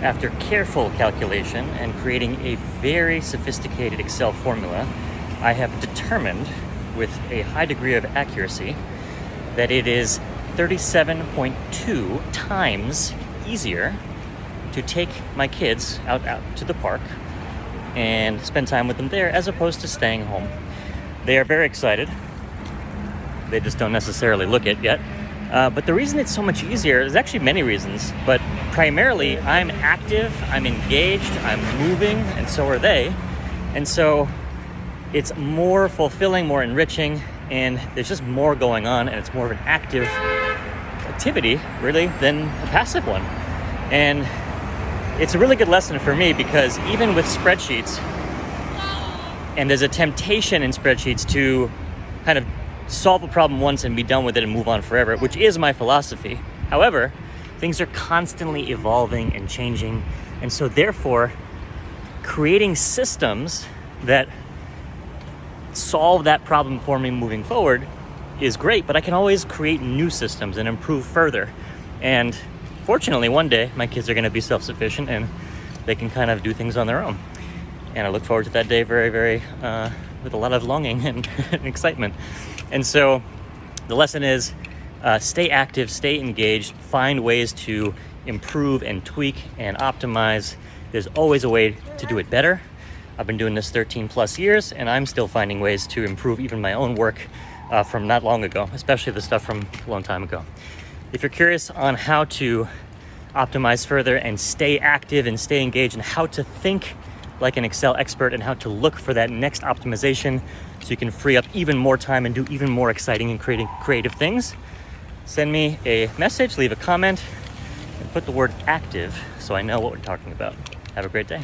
After careful calculation and creating a very sophisticated Excel formula, I have determined with a high degree of accuracy that it is 37.2 times easier to take my kids out to the park and spend time with them there as opposed to staying home. They are very excited. They just don't necessarily look it yet. But the reason it's so much easier, there's actually many reasons, but primarily I'm active, I'm engaged, I'm moving, and so are they. And so it's more fulfilling, more enriching, and there's just more going on, and it's more of an active activity, really, than a passive one. And it's a really good lesson for me because even with spreadsheets, and there's a temptation in spreadsheets to kind of solve a problem once and be done with it and move on forever, which is my philosophy. However, things are constantly evolving and changing, and so therefore, creating systems that solve that problem for me moving forward is great, but I can always create new systems and improve further. And fortunately, one day, my kids are going to be self-sufficient and they can kind of do things on their own. And I look forward to that day very, very, with a lot of longing and excitement. And so the lesson is stay active, stay engaged, find ways to improve and tweak and optimize. There's always a way to do it better. I've been doing this 13 plus years, and I'm still finding ways to improve even my own work from not long ago, especially the stuff from a long time ago. If you're curious on how to optimize further and stay active and stay engaged and how to think like an Excel expert and how to look for that next optimization so you can free up even more time and do even more exciting and creative things, send me a message, leave a comment, and put the word active so I know what we're talking about. Have a great day.